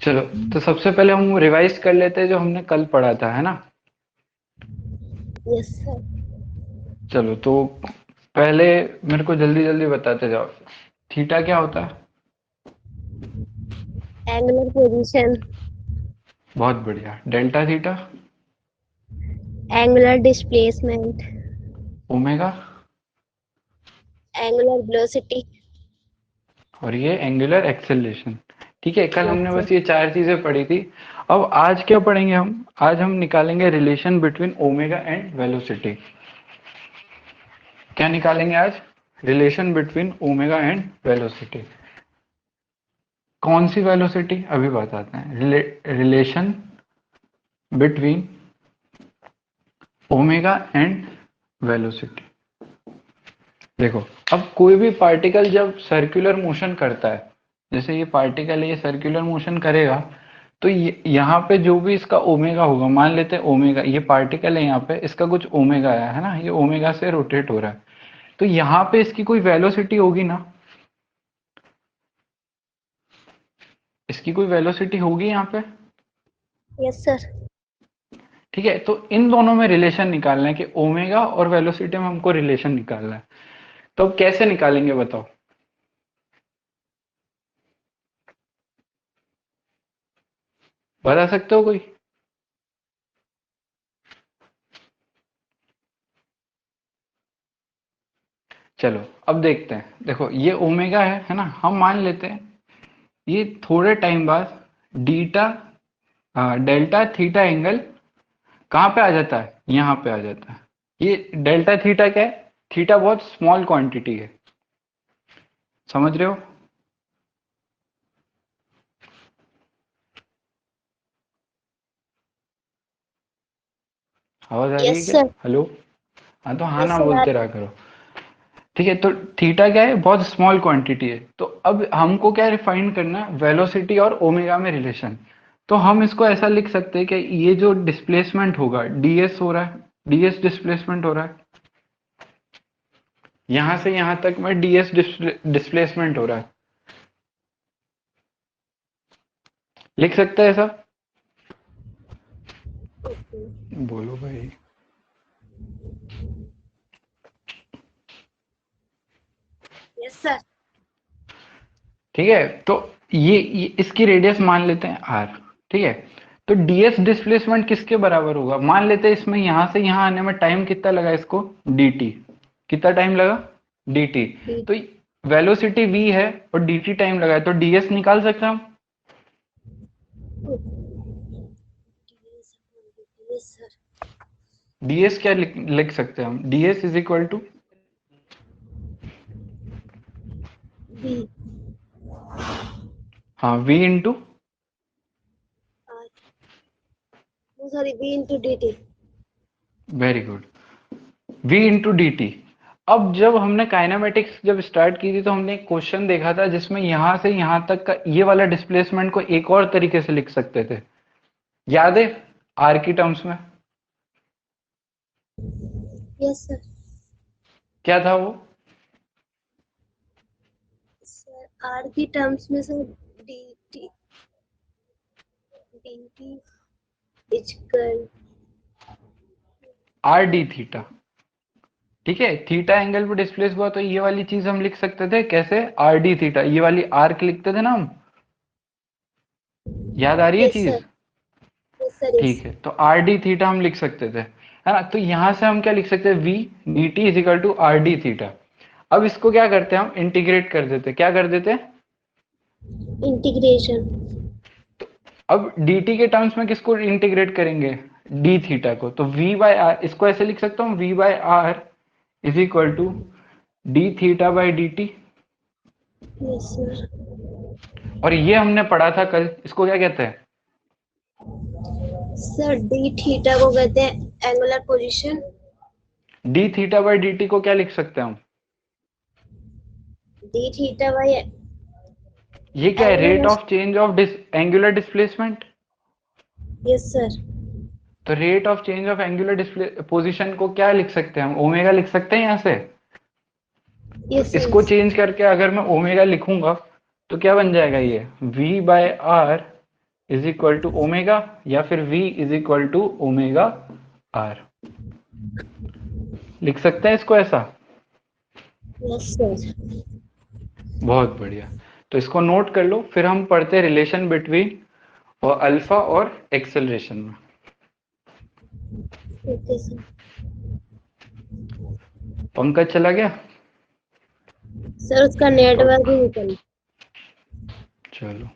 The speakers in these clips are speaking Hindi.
चलो, तो सबसे पहले हम रिवाइज कर लेते हैं जो हमने कल पढ़ा था, है ना। Yes sir. चलो, तो पहले मेरे को जल्दी जल्दी बताते जाओ, थीटा क्या होता है। Angular position. बहुत बढ़िया। Delta theta. Angular displacement. Omega. Angular velocity. और ये एंगुलर एक्सेलरेशन। ठीक है, कल यस हमने सर। बस ये चार चीजें पढ़ी थी। अब आज क्या पढ़ेंगे हम? आज हम निकालेंगे relation between omega and velocity. क्या निकालेंगे आज? Relation between omega and velocity. कौन सी वेलोसिटी अभी बताते हैं। Relation between omega and velocity. देखो, अब कोई भी पार्टिकल जब सर्कुलर मोशन करता है, जैसे ये पार्टिकल है, ये सर्कुलर मोशन करेगा, तो यहाँ पे जो भी इसका ओमेगा होगा, मान लेते हैं ओमेगा, ये पार्टिकल है यहाँ पे, इसका कुछ ओमेगा है ना, ये ओमेगा से रोटेट हो रहा है, तो यहाँ पे इसकी कोई वेलोसिटी होगी ना, इसकी कोई वेलोसिटी होगी यहाँ पे। Yes sir. ठीक है, तो इन दोनों में रिलेशन निकालना है कि ओमेगा और वेलोसिटी में हमको रिलेशन निकालना है। तो अब कैसे निकालेंगे बताओ। बता सकते हो कोई? चलो, अब देखते हैं। देखो, ये ओमेगा है ना, हम मान लेते हैं ये थोड़े टाइम बाद डीटा डेल्टा थीटा एंगल कहाँ पे आ जाता है, यहाँ पे आ जाता है। ये डेल्टा थीटा क्या है? थीटा बहुत स्मॉल क्वांटिटी है, समझ रहे हो। आवाज आ रही है यस क्या? सर। हेलो। हाँ, तो हाँ यस ना सर। बोलते रहा करो। ठीक है, तो थीटा क्या है? बहुत स्मॉल क्वांटिटी है। तो अब हमको क्या रिफाइन करना है? वेलोसिटी और ओमेगा में रिलेशन। तो हम इसको ऐसा लिख सकते हैं कि ये जो डिस्प्लेसमेंट होगा, डीएस हो रहा है, डीएस डिस्प्लेसमेंट हो रहा है, यहां से यहां तक में डीएस डिस्प्लेसमेंट हो रहा है। लिख सकते हैं ऐसा? ओके। बोलो भाई। Yes sir. ठीक है, तो ये इसकी रेडियस मान लेते हैं आर। ठीक है, तो डीएस डिस्प्लेसमेंट किसके बराबर होगा? मान लेते हैं इसमें यहां से यहां आने में टाइम कितना लगा इसको, dt। कितना टाइम लगा? dt। डी। तो वेलोसिटी v है और dt टाइम लगा है, तो ds निकाल सकते हैं हम। Yes sir. ds क्या लिख सकते हैं हम? ds is equal to, B. हाँ, v into, R. Sorry, B into D T. Very good, v into D T. अब जब हमने काइनेमेटिक्स जब स्टार्ट की थी, तो हमने एक क्वेश्चन देखा था जिसमें यहां से यहां तक का ये वाला डिस्प्लेसमेंट को एक और तरीके से लिख सकते थे, याद है? आर की टर्म्स में। Yes sir. क्या था वो? सर आर की टर्म्स में sir D T. D T is equal. R D theta. ठीक है, थीटा एंगल पे डिस्प्लेस हुआ, तो ये वाली चीज हम लिख सकते थे कैसे? आर डी थीटा, ये वाली आर्क लिखते थे ना हम। याद आ रही है यस चीज? सर। Yes sir. यस। ठीक है, तो आर डी थीटा हम लिख सकते थे, है ना। तो यहां से हम क्या लिख सकते हैं? V D T is equal to R D theta. अब इसको क्या करते हैं हम? इंटीग्रेट कर देते हैं। क्या कर देते हैं? इंटीग्रेशन। अब dt के टर्म्स में किसको इंटीग्रेट करेंगे? d थीटा को। तो v बाय आर, इसको ऐसे लिख सकता हूँ, v by R is equal to D theta by D T. Yes sir. और ये हमने पढ़ा था कल, इसको क्या कहते हैं? सर डी थीटा को कहते हैं angular position. D theta by D T को क्या लिख सकते हैं हम? डी थीटा बाई ये क्या है? Rate angular. Of change of angular displacement. Yes sir. तो rate of change of angular display position को क्या लिख सकते हैं हम? ओमेगा लिख सकते हैं यहाँ से। तो यस इसको सर। चेंज करके अगर मैं ओमेगा लिखूंगा, तो क्या बन जाएगा? ये v by R is equal to omega या फिर v is equal to omega R. लिख सकते हैं इसको ऐसा। Yes sir. बहुत बढ़िया। तो इसको नोट कर लो, फिर हम पढ़ते हैं रिलेशन बिटवीन और अल्फा और एक्सेलरेशन में। Okay sir. पंकज चला गया? सर उसका नेटवर्क ही निकल। चलो,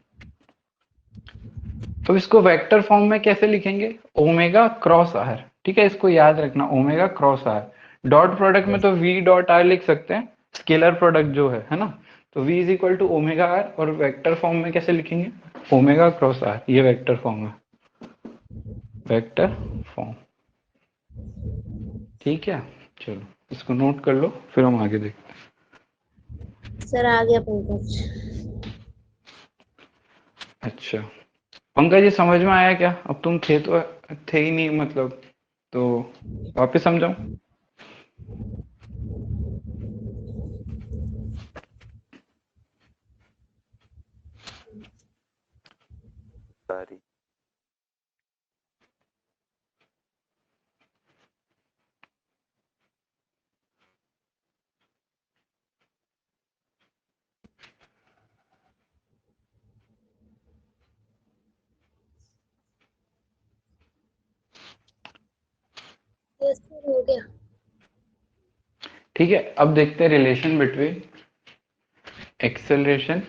तो इसको वेक्टर फॉर्म में कैसे लिखेंगे? Omega cross R. ठीक है, इसको याद रखना, omega cross R. Dot product में तो वी डॉट आर लिख सकते हैं, स्केलर प्रोडक्ट जो है ना। तो v is equal to omega R, और वेक्टर फॉर्म में कैसे लिखेंगे? Omega cross R. ये वेक्टर फॉर्म है, वेक्टर फॉर्म। ठीक है, चलो इसको नोट कर लो, फिर हम आगे देखते हैं। सर आ गया पंकज। अच्छा पंकज, ये समझ में आया क्या? अब तुम थे ही नहीं मतलब, तो वापस समझाऊं? सारी यस सर हो गया। ठीक है, अब देखते हैं रिलेशन बिटवीन एक्सेलरेशन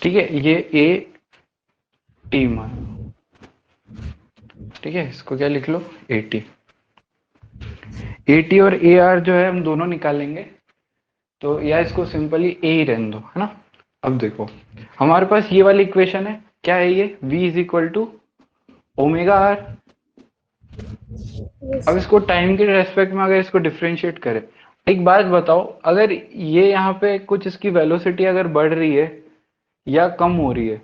ठीक है, ये ए टी मान, ठीक है, इसको क्या लिख लो? ए टी और ए आर जो है हम दोनों निकालेंगे, तो या इसको सिंपली ए ही रहने दो, है ना। अब देखो, हमारे पास ये वाली इक्वेशन है, क्या है ये? v is equal to omega R. अब इसको टाइम के रेस्पेक्ट में अगर इसको डिफरेंशिएट करें, एक बात बताओ, अगर ये यहाँ पे कुछ इसकी वेलोसिटी अगर बढ़ रही है या कम हो रही है,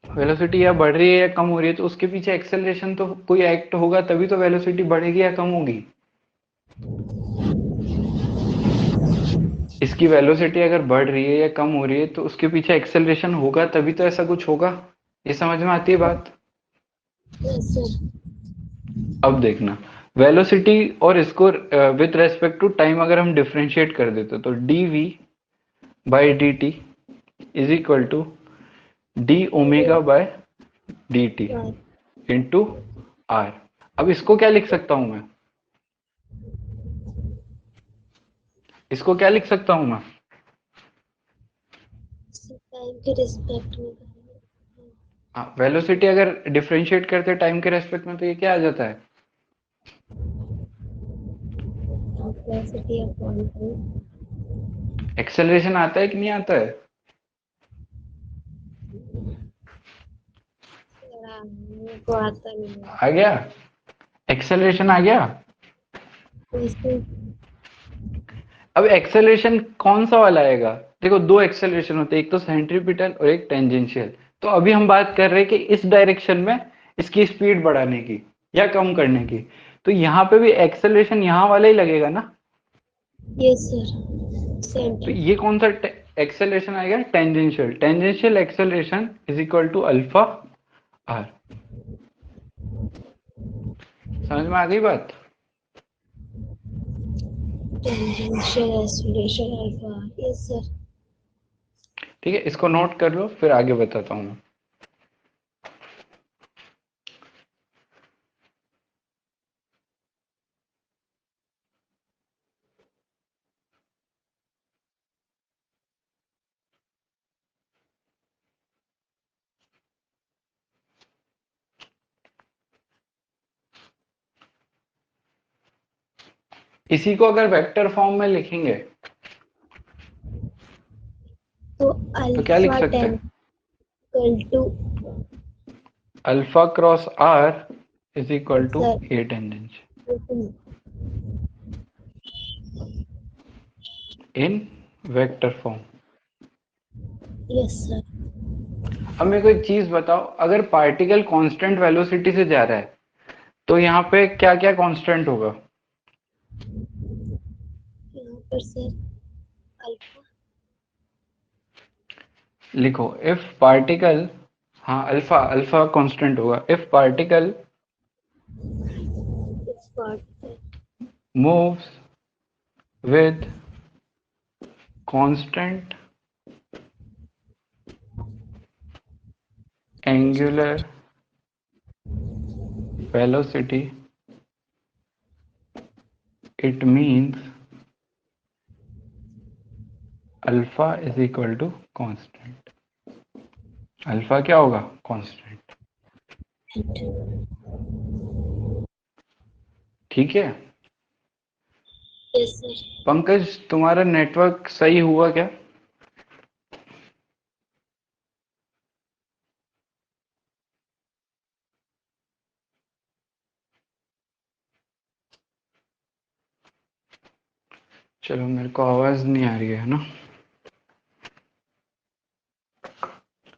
वेलोसिटी या बढ़ रही है या कम हो रही है, तो उसके पीछे एक्सेलरेशन तो कोई एक्ट होगा, तभी तो वेलोसिटी बढ़ेगी या कम होगी। इसकी वेलोसिटी अगर बढ़ रही है या कम हो रही है, तो उसके पीछे एक्सेलरेशन होगा, तभी तो ऐसा कुछ होगा। ये समझ में आती है बात? Yes sir. अब देखना, वेलोसिटी और इसको विथ रेस्पेक्ट टू टाइम अगर हम डिफरेंशिएट कर देते, तो dv by D T is equal to D omega by D T into R. अब इसको क्या लिख सकता हूं मैं? इसको क्या लिख सकता हूं मैं? टाइम के रिस्पेक्ट में हाँ, वेलोसिटी अगर डिफरेंशिएट करते टाइम के रेस्पेक्ट में, तो ये क्या आ जाता है? Velocity upon time. एक्सेलरेशन आता है कि नहीं आता है? मेरे को आता नहीं है। आ गया? एक्सेलरेशन आ गया? वैसे अब एक्सेलरेशन कौन सा वाला आएगा? देखो, दो एक्सेलरेशन होते हैं, एक तो सेंट्रीपिटल और एक टेंजेंशियल। तो अभी हम बात कर रहे हैं कि इस डायरेक्शन में इसकी स्पीड बढ़ाने की या कम करने की, तो यहाँ पे भी एक्सेलरेशन यहाँ वाला ही लगेगा ना। Yes sir. तो सेंटर। ये कौन सा एक्सेलरेशन आएगा? Tangential. Tangential acceleration is equal to alpha R. समझ में आ गई बात? Tangential acceleration alpha. Yes sir. ठीक है, इसको नोट कर लो, फिर आगे बताता हूँ मैं। इसी को अगर वेक्टर फॉर्म में लिखेंगे, तो तो क्या लिख अल्फा सकते टेन हैं? Equal to alpha cross R is equal to sir A tangential in vector form. Yes sir. अब मेरे को एक चीज बताओ, अगर पार्टिकल कांस्टेंट वेलोसिटी से जा रहा है, तो यहाँ पे क्या क्या कांस्टेंट होगा? यहाँ पर सर अल्फा लिखो इफ पार्टिकल, हाँ अल्फा, अल्फा कांस्टेंट होगा। If particle is part moves with constant angular velocity, it means alpha is equal to constant. Alpha क्या होगा? कांस्टेंट। ठीक है। Yes sir. पंकज तुम्हारा नेटवर्क सही हुआ क्या? चलो मेरे को आवाज नहीं आ रही है ना,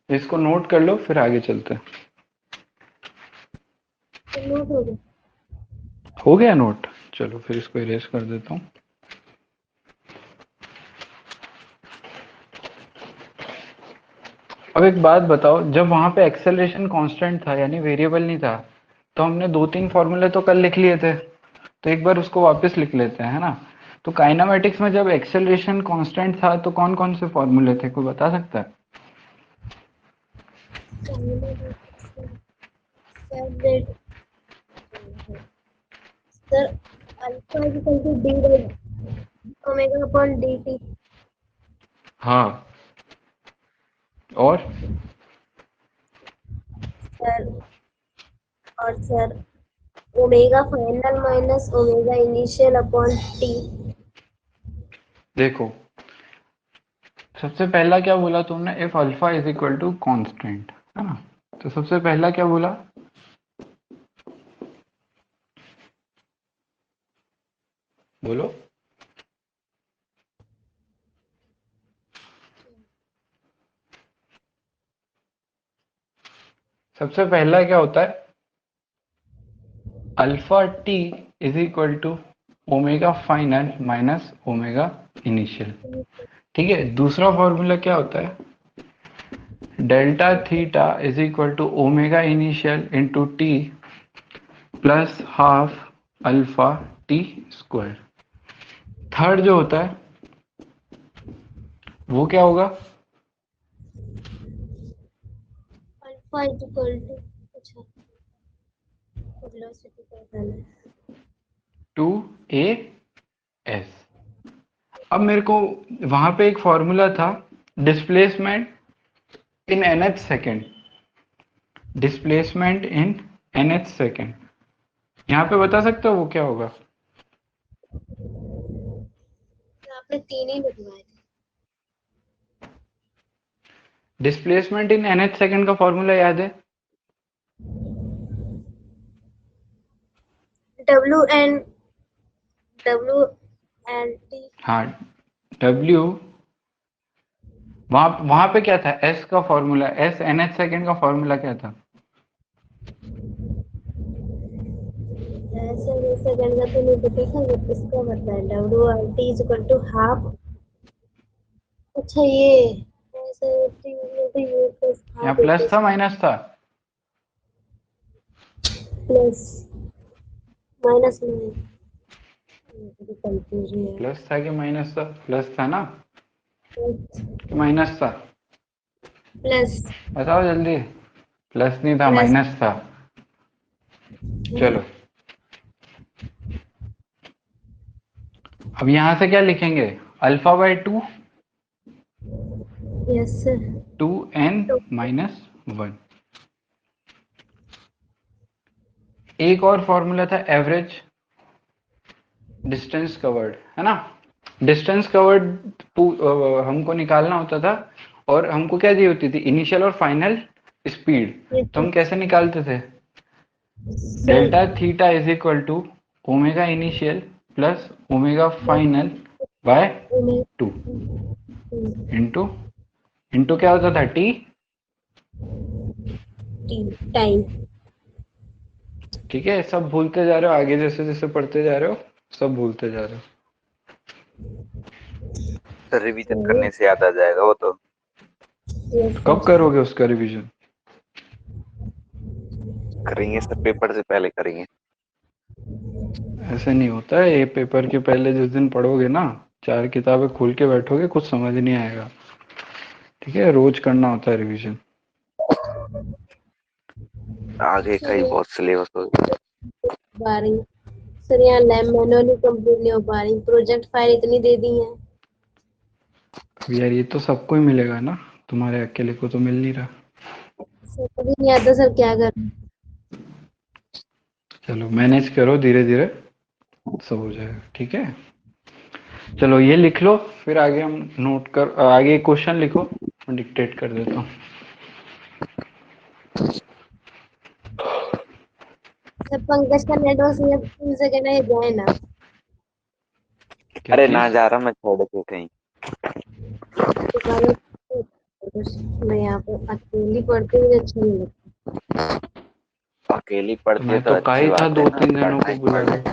इसको नोट कर लो फिर आगे चलते हैं। तो नोट हो गया। हो गया नोट? चलो फिर इसको इरेज कर देता हूँ। अब एक बात बताओ, जब वहां पे एक्सेलरेशन कांस्टेंट था यानी वेरिएबल नहीं था, तो हमने दो तीन फॉर्मूले तो कल लिख लिए थे, तो एक बार उसको वापस लिख लेते हैं, है ना? तो काइनेमेटिक्स में जब एक्सेलरेशन कांस्टेंट था तो कौन कौन से फॉर्मूले थे, कोई बता सकता है? Sir alpha is equal to D by omega upon D T. हाँ, और सर और sir omega final minus omega initial upon T. देखो सबसे पहला क्या बोला तुमने? If alpha is equal to constant, है ना? तो सबसे पहला क्या बोला? बोलो। सबसे पहला क्या होता है? Alpha T is equal to omega final minus omega initial. ठीक है, दूसरा फॉर्मूला क्या होता है? Delta theta is equal to omega initial into T plus half alpha T square. Third जो होता है वो क्या होगा? अल्फा इज इक्वल टू अच्छा वेलोसिटी का बताना है। 2a s। अब मेरे को वहां पे एक फॉर्मूला था, displacement in nth second, displacement in nth second. यहाँ पे बता सकते हो वो क्या होगा? तो आपने तीन ही लिखवाए थे। डिस्प्लेसमेंट इन nth सेकेंड का फॉर्मूला याद है? W N T. हाँ, w, वहां वहां पे क्या था? s का फॉर्मूला, s nth सेकेंड का फॉर्मूला क्या था? ऐसे जैसे गणना तो नहीं देखा, इसका मतलब है W R T is equal to half. अच्छा ये ऐसे टी तो ये प्लस यहाँ हाफ प्लस था माइनस था? प्लस माइनस में कंफ्यूजन है। प्लस था कि माइनस था? प्लस था ना प्लस कि माइनस था? प्लस बताओ जल्दी। प्लस नहीं था, प्लस माइनस था। चलो अब यहां से क्या लिखेंगे? Alpha by 2, yes sir. 2n तो माइनस 1। एक और फॉर्मूला था एवरेज डिस्टेंस कवर्ड, है ना? डिस्टेंस कवर्ड हमको निकालना होता था, और हमको क्या दी होती थी? इनिशियल और फाइनल स्पीड। तो हम कैसे निकालते थे? Sir delta theta is equal to omega initial plus omega final by 2 into into क्या होता था? टी टाइम ठीक है, सब भूलते जा रहे हो, आगे जैसे जैसे पढ़ते जा रहे हो सब भूलते जा रहे हो। सर रिवीजन सही करने से याद आ जाएगा वो तो। यस कब सर। करोगे उसका रिवीजन? करेंगे सर, पेपर से पहले करेंगे। ऐसे नहीं होता है, ये पेपर के पहले जिस दिन पढ़ोगे ना, चार किताबें खोल के बैठोगे, कुछ समझ नहीं आएगा। ठीक है, रोज करना होता है रिवीजन। आगे का सर ही यहाँ बहुत सिलेबस हो गया। पा रही सर, यहाँ लैब मैनुअल ही कंप्लीट नहीं हो पा रही, प्रोजेक्ट फाइल इतनी दे दी है। यार ये तो सबको ही मिलेगा ना, तुम्हारे अकेले को तो मिल नहीं रहा। सर कभी नहीं आता सर, क्या करूं। चलो मैनेज करो, धीरे धीरे सब हो जाएगा, ठीक है। चलो ये लिख लो, फिर आगे हम नोट कर, आगे क्वेश्चन लिखो, मैं डिक्टेट कर देता हूँ। सर पंकज का नेटवर्क से कहना है जाए ना। क्या अरे ना चीज? जा रहा मैं छोड़ के कहीं। तो कहा मैं यहाँ पे अकेली पढ़ती हूँ, मुझे अच्छा नहीं लगता। अकेली तो पढ़ती है मैं तो तो कहा अच्छी ही था बात है दो ना, तीन जनों लड़ना को ही बुला लो। पड़ेगा।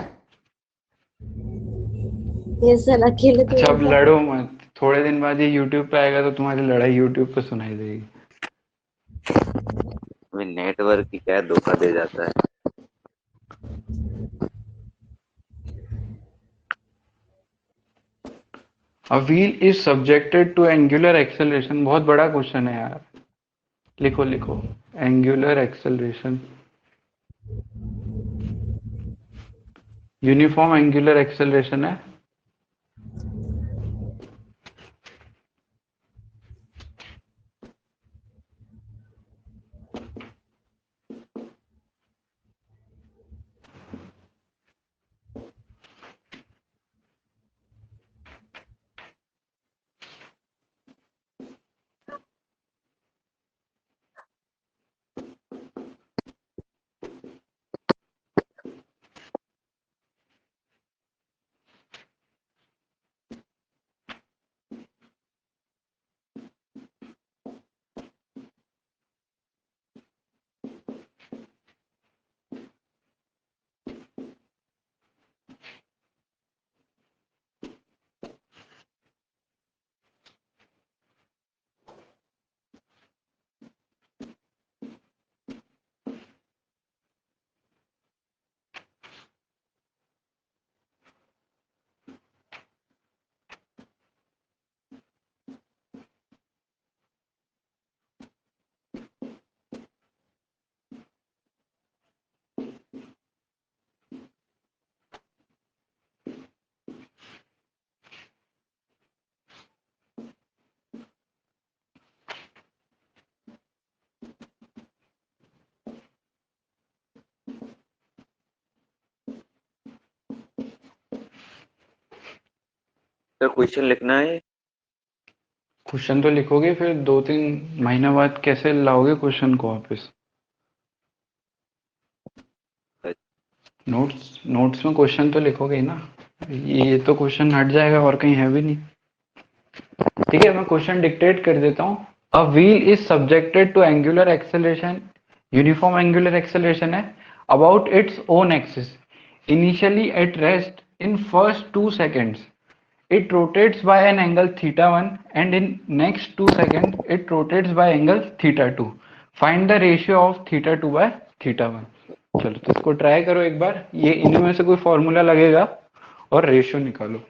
ये सर अकेले तो अच्छा अब ऐसा। लड़ो मत, थोड़े दिन बाद ये यूट्यूब पे आएगा तो तुम्हारी लड़ाई यूट्यूब पे सुनाई देगी। अभी नेटवर्क ही क्या धोखा दे जाता है। A wheel is subjected to angular acceleration, बहुत बड़ा क्वेश्चन है यार। लिखो लिखो, angular acceleration, uniform angular acceleration है। तो क्वेश्चन लिखना है। क्वेश्चन तो लिखोगे, फिर 2-3 महीने बाद कैसे लाओगे क्वेश्चन को वापस? नोट्स नोट्स में क्वेश्चन तो लिखोगे ही ना। ये तो क्वेश्चन हट जाएगा, और कहीं है भी नहीं। ठीक है, मैं क्वेश्चन डिक्टेट कर देता हूँ। A wheel is subjected to angular acceleration, uniform angular acceleration है, about its own axis, initially at rest in first 2 seconds. It rotates by an angle theta 1 and in next 2 seconds it rotates by angle theta 2. Find the ratio of theta 2 by theta 1. चलो तो इसको ट्राई करो एक बार, ये इन्हीं में से कोई फॉर्मूला लगेगा और रेशियो निकालो।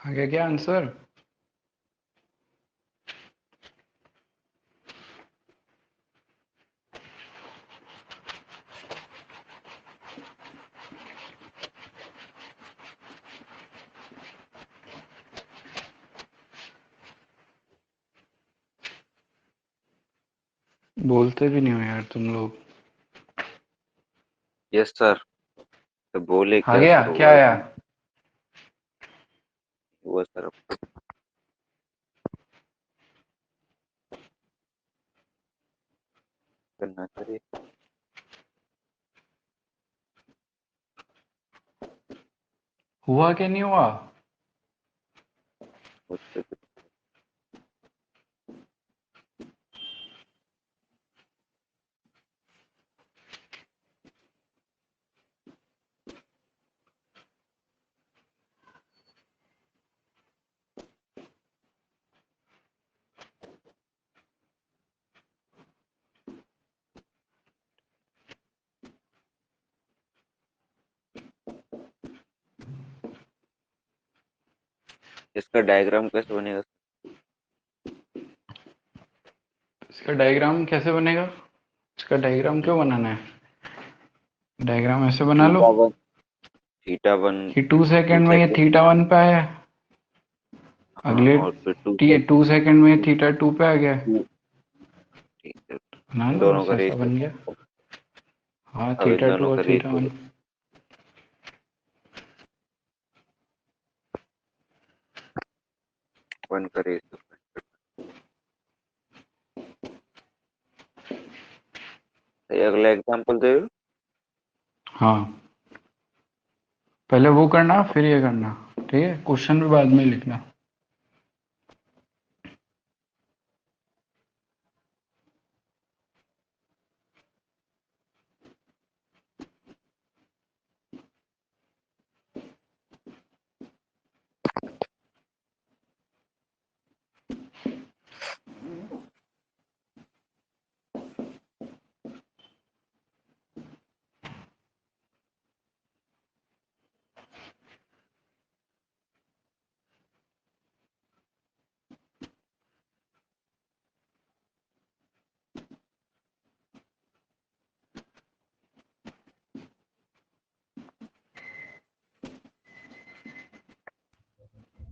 आ गया क्या आंसर? बोलते भी नहीं हो यार तुम लोग। Yes sir. तो बोले आ क्या गया? सर, क्या हुआ आया? हुआ सर। करना सर। हुआ क्या नहीं हुआ? इसका डायग्राम कैसे बनेगा? इसका डायग्राम कैसे बनेगा? इसका डायग्राम क्यों बनाना है? डायग्राम ऐसे बना लो थीटा वन, थीटा वन कि 2 टू सेकंड में ये सेकेंड। थीटा 1 पे आया, हाँ, अगले और फिर 2 सेकंड में ये थीटा 2 पे आ गया। ठीक है। बना इन लो, दोनों बस का ऐसा रेशियो। बन गया। हाँ, अब इन थीटा 2 दोनों और का थीटा रेशियो 1। वन का रेशियो। अगला एग्जांपल दे। हाँ, पहले वो करना फिर ये करना, ठीक है? क्वेश्चन भी बाद में लिखना।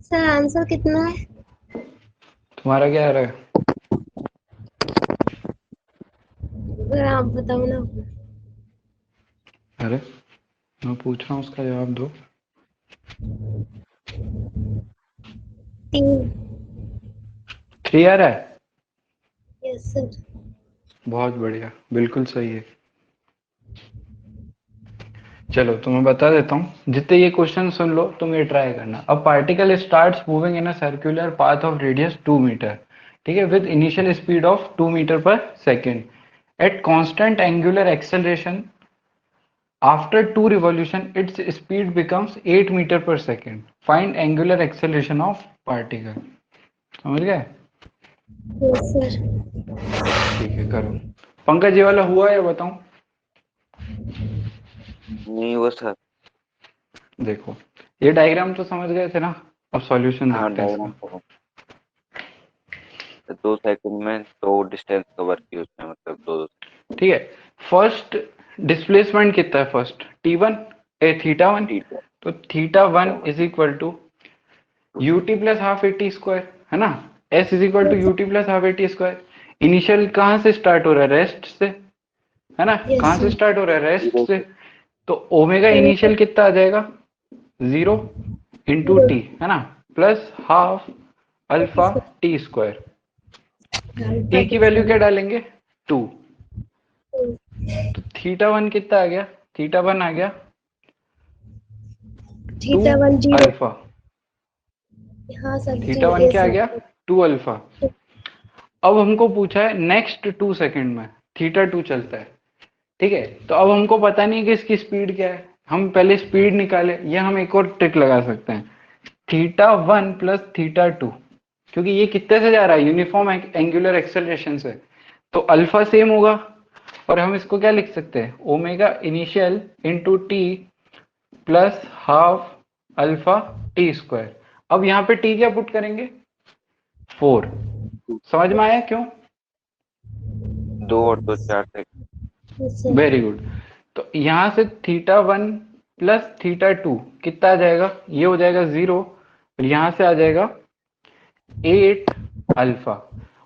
सर आंसर कितना है? तुम्हारा क्या आ रहा है? अगर आप बताओ ना। अरे, मैं पूछ रहा हूँ, उसका जवाब दो। 3। 3 आ रहा है? Yes sir. बहुत बढ़िया, बिल्कुल सही है। चलो, तो मैं बता देता हूँ, जितने ये क्वेश्चन सुन लो तुम ये ट्राई करना। अब particle starts moving in a circular path of radius 2 metre, ठीक है, with initial speed of 2 metre per second at constant angular acceleration. After 2 revolution its speed becomes 8 metre per second. Find angular acceleration of particle. समझ गए? Yes sir. ठीक है, करो। पंकज, ये वाला हुआ या बताऊं? नहीं हुआ सर। देखो, ये डायग्राम तो समझ गए थे ना? अब सॉल्यूशन हाँ, देखते हैं डायग्राम इसका। तो 2 सेकंड में तो डिस्टेंस कवर की उसने, मतलब दो दो। ठीक है, फर्स्ट डिस्प्लेसमेंट कितना है? First T1 A theta 1। ठीक है। तो theta theta 1 one. Is equal to U T plus half A T square, है ना? S is equal to U T plus half A T square. Initial कहाँ से स्टार्ट हो रहा है? रेस्ट से, है ना? यस कहाँ से सर। स्टार्ट हो रहा है? रेस्ट जीरो से। से। तो ओमेगा इनिशियल कितना आ जाएगा? 0 इंटू 0। टी, है ना? Plus half alpha T square. T की वैल्यू क्या डालेंगे? 2। तो थीटा 1 कितना आ गया? थीटा 1 आ गया 2 थीटा 1 0। अल्फा। हाँ सर थीटा जी, 1 क्या आ सर। गया? 2 अल्फा। अब हमको पूछा है नेक्स्ट 2 सेकंड में थीटा 2 चलता है, ठीक है? तो अब हमको पता नहीं कि इसकी स्पीड क्या है, हम पहले स्पीड निकाले, या हम एक और ट्रिक लगा सकते हैं, थीटा 1 प्लस थीटा 2, क्योंकि ये कितने से जा रहा है? यूनिफॉर्म एंगुलर एक्सेलरेशन से, तो अल्फा सेम होगा। और हम इसको क्या लिख सकते हैं? Omega initial into T plus half alpha T square. अब यहाँ पे टी क्या पुट करेंगे? 4। समझ में आया क्यों? 2 और 2 4 से यस सर। Very good. तो यहाँ से θ1 प्लस θ2 कितना आ जाएगा? ये हो जाएगा 0 और यहाँ से आ जाएगा 8 अल्फा।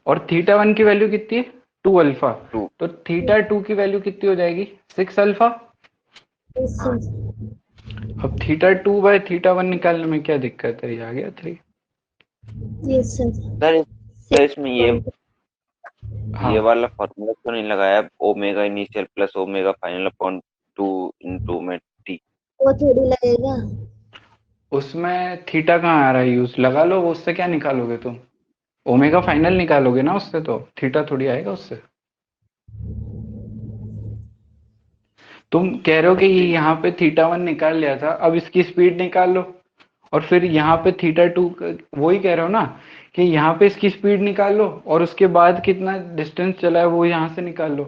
और θ1 की वैल्यू कितनी है? 2 अल्फा। 2। तो θ2 की वैल्यू कितनी हो जाएगी? 6 अल्फा। यस हाँ सर। अब θ2 बाय θ1 निकालने में क्या दिक्कत है? ये आ गया 3। Yes sir. सर, तो इसमें ये हाँ, वाला फॉर्मूला तो नहीं लगाया, omega initial plus omega final upon 2 into में टी। वो थोड़ी लगेगा। उसमें थीटा कहाँ आ रहा है यूज? लगा लो, वो उससे क्या निकालोगे तुम? ओमेगा फाइनल निकालोगे ना उससे, तो थीटा थोड़ी आएगा उससे। तुम कह रहे हो कि ये यहाँ पे θ1 निकाल लिया था, अब इसकी स्पीड निकाल लो। और फिर यहाँ पे θ2 वही कह रहे हो ना कि यहाँ पे इसकी स्पीड निकाल लो और उसके बाद कितना डिस्टेंस चला है वो यहाँ से निकाल लो।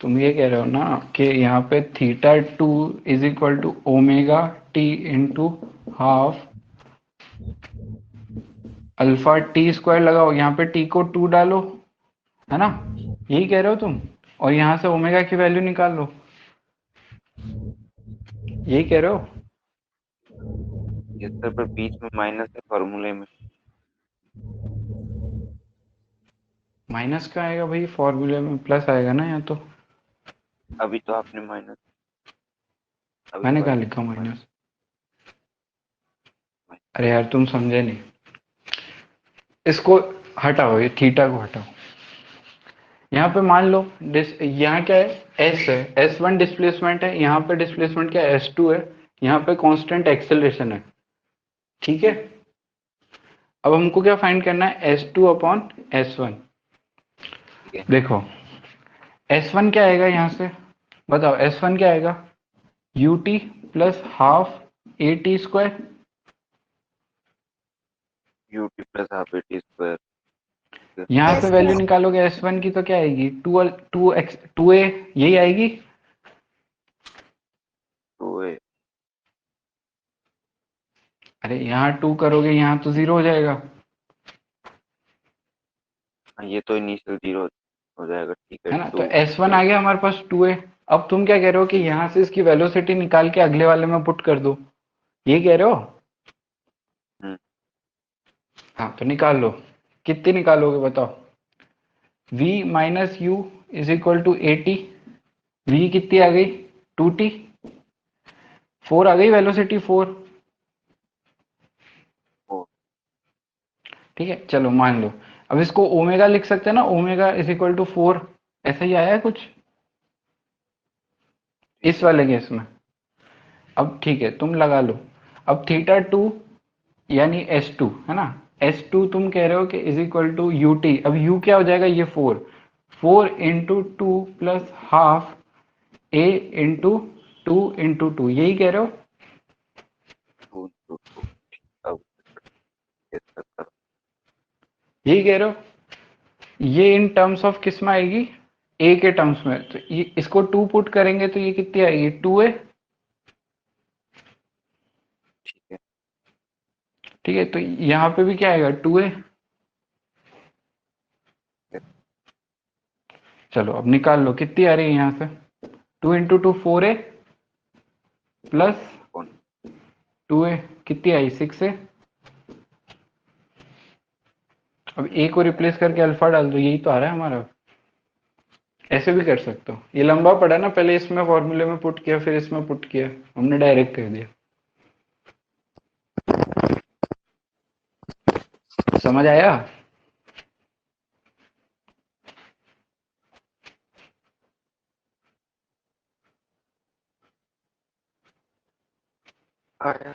तुम ये कह रहे हो ना कि यहाँ पे θ2 is equal to omega t into half alpha T square लगाओ, यहाँ पे टी को 2 डालो, है ना? यही कह रहे हो तुम? और यहाँ से ओमेगा की वैल्यू निकाल लो, यही कह रहे हो? ये सर पर बीच में माइनस है फॉर्मूले में। माइनस का आएगा भाई? फॉर्मूले में प्लस आएगा ना यहाँ तो। अभी तो आपने माइनस, अभी मैंने तो कहा आई लिखा माइनस। माइनस? अरे यार तुम समझे नहीं। इसको हटाओ, ये थीटा को हटाओ। यहाँ पे मान लो यहाँ क्या है? एस है, S1 डिस्प्लेसमेंट है, यहाँ पे डिस्प्लेसमेंट क्या है? S2 है। यहाँ पे कांस्टेंट एक्सेलरेशन है, ठीक है? अब हमको क्या फाइंड करना है? S2 upon S1। ठीक है। देखो S1 क्या आएगा यहाँ से? बताओ S1 क्या आएगा? ut plus half A T square. U T plus half A T square. यहाँ से यस वैल्यू सर। निकालोगे S1 की तो क्या आएगी? 2 ए, यही आएगी। तो अरे यहाँ 2 करोगे, यहाँ तो 0 हो जाएगा। ये तो इनिशियल 0 हो जाएगा। ठीक है, है ना? तो 2 S1 आ प्लस। गया हमारे पास 2a। अब तुम क्या कह रहे हो कि यहाँ से इसकी वेलोसिटी निकाल के अगले वाले में पुट कर दो, ये कह रहे हो? हाँ तो निकाल लो। कितनी निकालोगे बताओ? v minus U is equal to A T. V कितनी आ गई? 2t। 4 आ गई वेलोसिटी, 4। ठीक है, चलो मान लो। अब इसको ओमेगा लिख सकते हैं ना, ओमेगा इज इक्वल टू 4। ऐसा ही आया है कुछ ठीक इस है। वाले केस में? अब ठीक है, तुम लगा लो। अब θ2 यानी S2 है ना? S2 तुम कह रहे हो कि is equal to U T. अब u क्या हो जाएगा? ये 4। 4 into 2 plus half a into 2 into 2, यही कह रहे हो? 2 2 2। अब ये सब करो। यही कह रहे हो? ये इन टर्म्स ऑफ किस में आएगी? a के टर्म्स में। तो ये इसको 2 पुट करेंगे तो ये कितनी आएगी? 2a। ठीक है। ठीक है, तो यहाँ पे भी क्या आएगा? 2a। चलो अब निकाल लो कितनी आ रही है यहाँ से? 2 इंटू 2 4a प्लस कौन? 2a कितनी आई? 6a। अब a को रिप्लेस करके अल्फा डाल दो, यही तो आ रहा है हमारा। ऐसे भी कर सकते हो, ये लंबा पड़ा ना, पहले इसमें फॉर्मूले में पुट किया फिर इसमें पुट किया, हमने डायरेक्ट कर दिया। समझ आया? आया।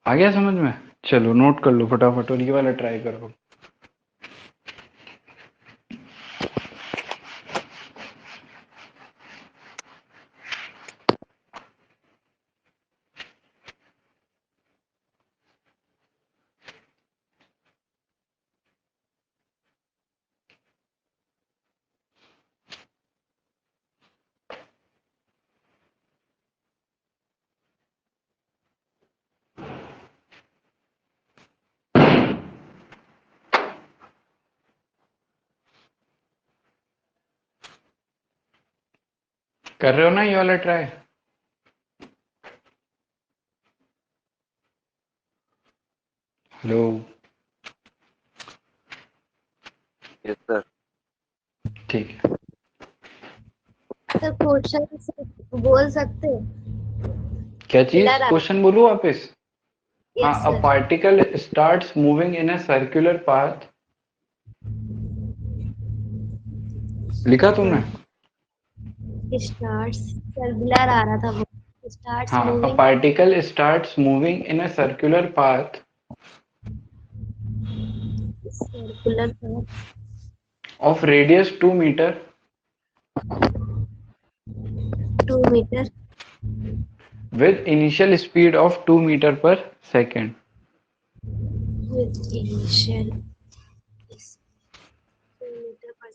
आ गया समझ में? चलो नोट कर लो फटाफट और ये वाला ट्राई करो। कर रहे हो ना ये वाला ट्राई? हेलो? Yes sir. ठीक है। सर क्वेश्चन बोल सकते हो? क्या चीज? ब्लर आ रहा। क्वेश्चन बोलूं वापस? हाँ, yes a sir. Particle starts moving in a circular path. लिखा तुमने? स्टार्स, सर ब्लर आ रहा था वो। स्टार्ट्स हाँ, a moving particle starts moving in a circular path circular of radius 2 meter 2 meter with initial speed of 2 meter per second. With initial 2 metre per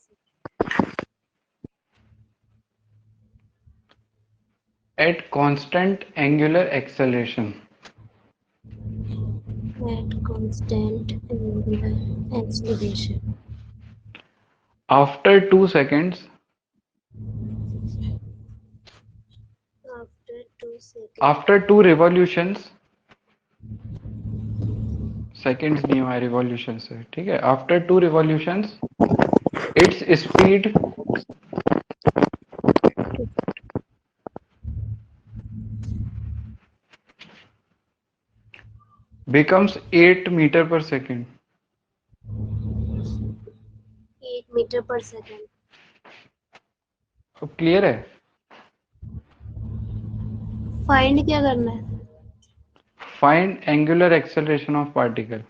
At constant angular acceleration. Second at constant angular acceleration After 2 seconds, after 2 second after 2 revolutions, seconds नहीं हुआ, revolutions है, ठीक है? After 2 revolutions, its speed becomes 8 meter per second. 8 metre per second. अब क्लियर है? फाइंड क्या करना है? Find angular acceleration of particle.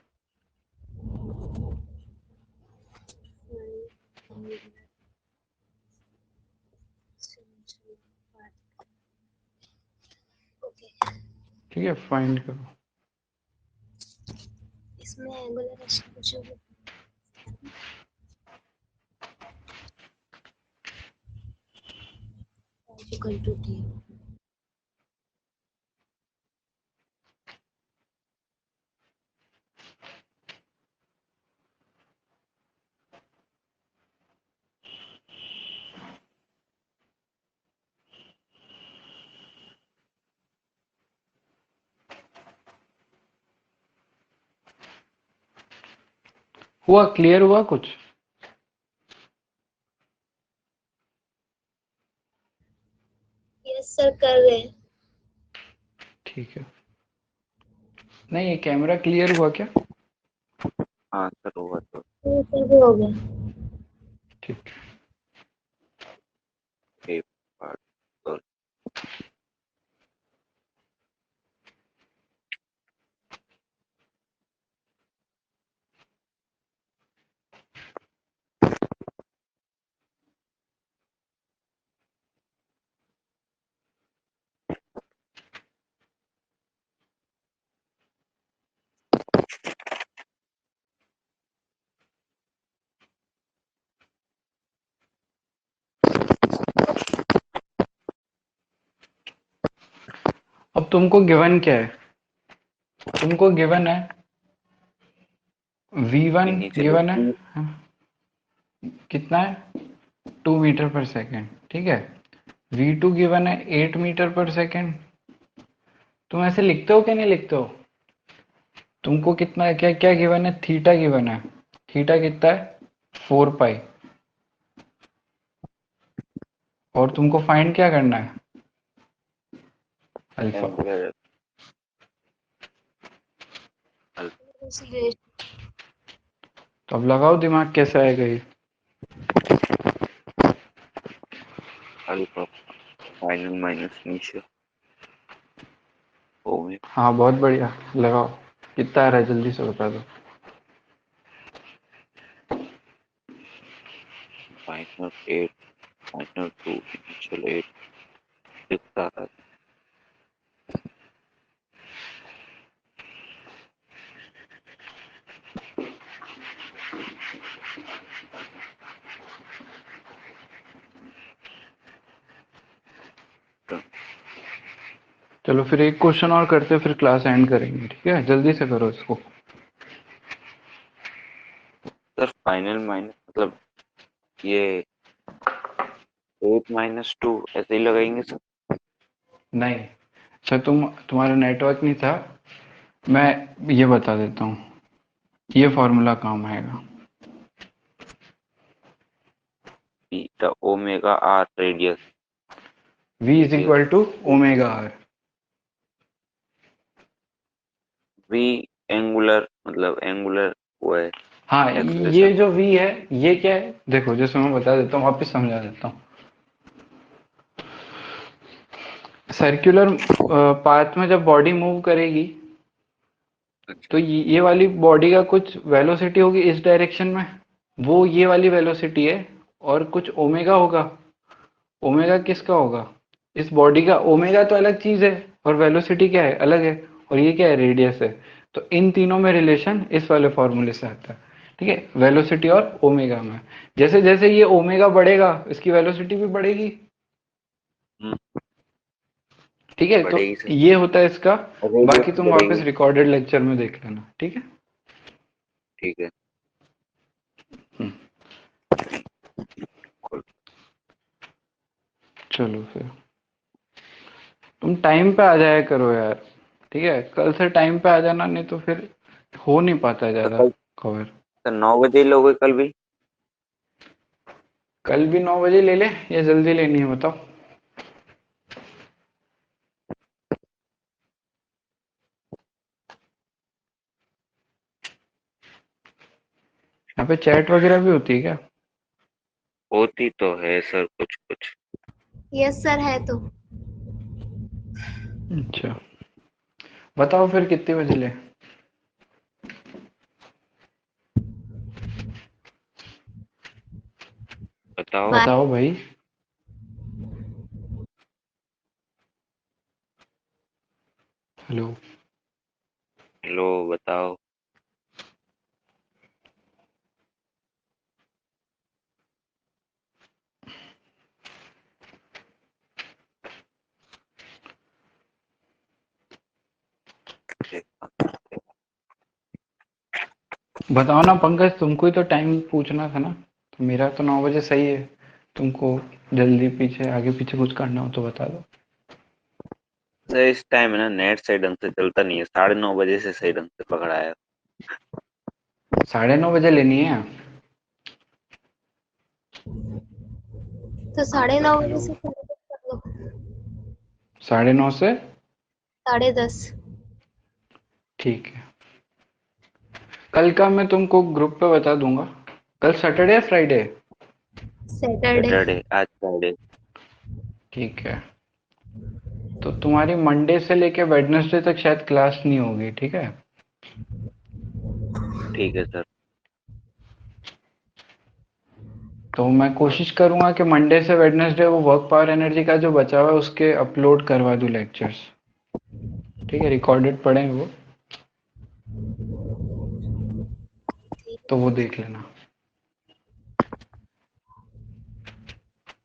Okay, ठीक है, फाइंड करो। इसमें angular acceleration equal to T. हुआ? क्लियर हुआ कुछ? यस सर, कर रहे हैं। ठीक है। नहीं, ये कैमरा क्लियर हुआ क्या? हाँ सर हुआ तो। सर भी हो गया। ठीक है। ए पार्ट सर। अब तुमको गिवन क्या है? तुमको गिवन है v1 इनिशियल गिवन है, हाँ, कितना है? 2 मीटर पर सेकेंड, ठीक है? v2 गिवन है 8 मीटर पर सेकेंड। तुम ऐसे लिखते हो क्या नहीं लिखते हो? तुमको कितना, क्या क्या गिवन है? थीटा गिवन है। थीटा कितना है? 4 पाई। और तुमको फाइंड क्या करना है? अल्फा। एंगुलर तो अब लगाओ दिमाग, कैसे आएगा ये? Alpha final minus initial omega हाँ, बहुत बढ़िया, लगाओ। कितना आ रहा है जल्दी से बता दो। फाइनल 8 फाइनल 2 इनिशियल 8 कितना आता है? चलो फिर एक क्वेश्चन और करते हैं, फिर क्लास एंड करेंगे, ठीक है? जल्दी से करो इसको। सर फाइनल माइनस मतलब ये 8 - 2 ऐसे ही लगाएंगे सर। नहीं सर, तुम्हारा नेटवर्क नहीं था। मैं ये बता देता हूँ, ये फॉर्मूला काम आएगा। बीटा omega r radius. V is equal to omega r. V angular, मतलब एंगुलर वो है हाँ, ये एक्सप्रेशन। जो V है, ये क्या है देखो, जैसे मैं बता देता हूँ, वापस समझा देता हूँ। सर्कुलर पाथ में जब बॉडी मूव करेगी, तो ये वाली बॉडी का कुछ वेलोसिटी होगी इस डायरेक्शन में, वो ये वाली वेलोसिटी है। और कुछ ओमेगा होगा। ओमेगा किसका होगा? इस बॉडी का। ओमेगा तो अलग चीज है, और वेलोसिटी क्या है? अलग है। और ये क्या है? रेडियस है। तो इन तीनों में रिलेशन इस वाले फॉर्मूले से आता है। ठीक है, वेलोसिटी और ओमेगा में। जैसे जैसे ये ओमेगा बढ़ेगा, इसकी वेलोसिटी भी बढ़ेगी। हम्म, ठीक है, तो बढ़ेगी सर। ये होता है इसका। रेडियस बाकी तुम वापस बढ़ेगी। रिकॉर्डेड लेक्चर में देख लेना। ठीक है। ठीक है। हम्म, चलो फिर तुम टाइम पे आ जाया करो यार। ठीक है, कल से टाइम पे आ जाना, नहीं तो फिर हो नहीं पाता है तो ज्यादा कल कवर। सर 9 बजे लोगे कल भी? कल भी 9 बजे ले ले या जल्दी लेनी है बताओ? यहाँ पे चैट वगैरह भी होती है क्या? होती तो है सर कुछ कुछ। यस सर, है तो। अच्छा, बताओ फिर कितने बजे ले? बताओ। बाय। बताओ भाई। हेलो। हेलो बताओ। बताओ ना पंकज, तुमको ही तो टाइम पूछना था ना। तो मेरा तो 9 बजे सही है। तुमको जल्दी पीछे आगे पीछे कुछ करना हो तो बता दो। सर इस टाइम है ना, नेट सही ढंग से चलता नहीं है, 9:30 बजे से सही ढंग से पकड़ा है। 9:30 बजे लेनी है। तो 9:30 बजे हेलो। से पहले कर लो। 9:30 से? 10:30। ठीक है, कल का मैं तुमको ग्रुप पे बता दूंगा। कल सैटरडे या फ्राइडे? सैटरडे। सैटरडे, आज फ्राइडे। ठीक है, तो तुम्हारी मंडे से लेके वेडनेसडे तक शायद क्लास नहीं होगी। ठीक है। ठीक है सर। तो मैं कोशिश करूंगा कि मंडे से वेडनेसडे वो वर्क पावर एनर्जी का जो बचा हुआ है उसके अपलोड करवा दूं लेक्चर्स। ठीक है, रिकॉर्डेड पड़े हैं वो, तो वो देख लेना।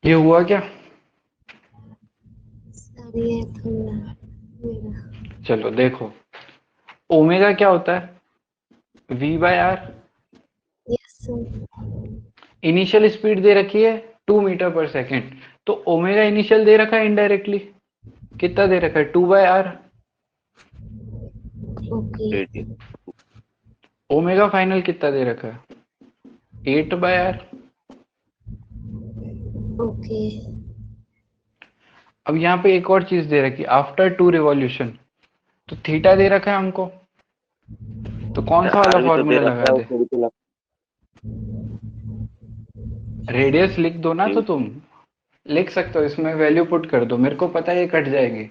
ये हुआ क्या? सर ये थोड़ा मेरा। चलो देखो, ओमेगा क्या होता है? V by R. Yes sir. Initial speed दे रखी है 2 मीटर पर सेकेंड। तो ओमेगा इनिशियल दे रखा है इनडायरेक्टली। कितना दे रखा है? 2/r। Okay. Radius. Omega final कितना दे रखा है? 8/r। ओके। अब यहाँ पे एक और चीज दे रखी है, आफ्टर 2 रिवॉल्यूशन। तो थीटा दे रखा है हमको, तो कौन सा वाला आर भी तो दे फॉर्मूला रखा लगा है, दे? उसमें भी तो रेडियस लिख दो ना, तो जी। तुम लिख सकते हो, इसमें वैल्यू पुट कर दो, मेरे को पता है ये कट जाएगी।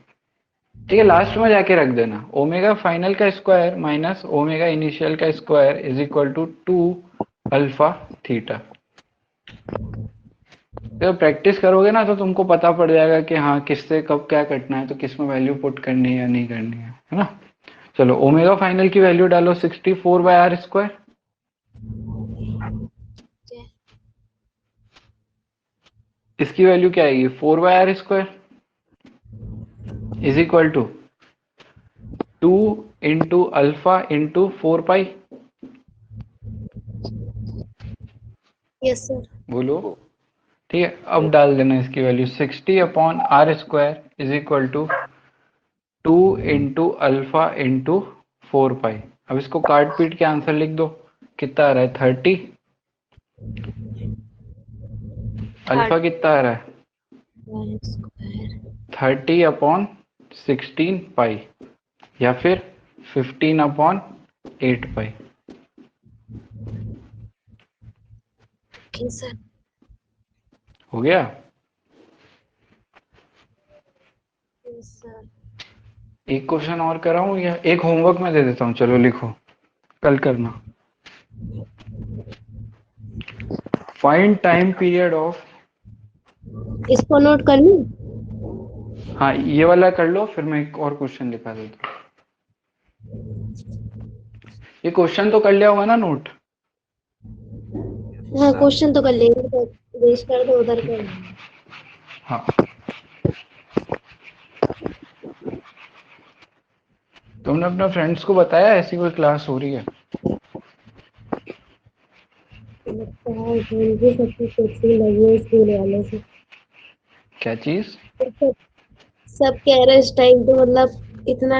ठीक है, लास्ट में जाके रख देना, ओमेगा फाइनल का स्क्वायर माइनस ओमेगा इनिशियल का square is equal to 2 alpha theta. जब प्रैक्टिस करोगे ना तो तुमको पता पड़ जाएगा कि हाँ किससे कब क्या कटना है, तो किस में वैल्यू पुट करनी है या नहीं करनी है ना। चलो, ओमेगा फाइनल की वैल्यू डालो 64/r²। इसकी वैल्यू क्या आएगी? 4/r² is equal to 2 × alpha × 4 pi. Yes sir. बोलो। ठीक है, अब डाल देना इसकी value 60/r² is equal to 2 into alpha into 4 pi. अब इसको काट पीट के आंसर लिख दो, कितना आ रहा है 30, अल्फा कितना आ रहा है R²। 30/16 पाई, या फिर 15/8 पाई। Okay sir. हो गया। Yes sir. एक क्वेश्चन और कराऊं या एक होमवर्क में दे देता हूँ, चलो लिखो, कल करना। फाइंड टाइम पीरियड ऑफ, इसको नोट कर लूं? हाँ ये वाला कर लो, फिर मैं एक और क्वेश्चन दिखा देता हूँ। ये क्वेश्चन तो कर लिया होगा ना नोट? हाँ क्वेश्चन तो कर लेंगे, तो वेस्ट कर दो उधर ठीक कर। है, हाँ। तुमने अपने फ्रेंड्स को बताया ऐसी कोई क्लास हो रही है? लगता है मुझे सबकी कोचिंग लगी है स्कूल वालों से। क्या चीज? सब सब कह रहे हैं इस टाइम तो मतलब इतना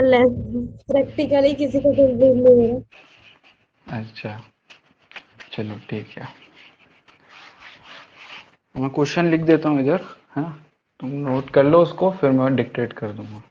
प्रैक्टिकली किसी को कंप्लीट नहीं हो रहा। अच्छा, चलो ठीक है, मैं क्वेश्चन लिख देता हूँ इधर, हाँ, तुम नोट कर लो उसको, फिर मैं डिक्टेट कर दूंगा।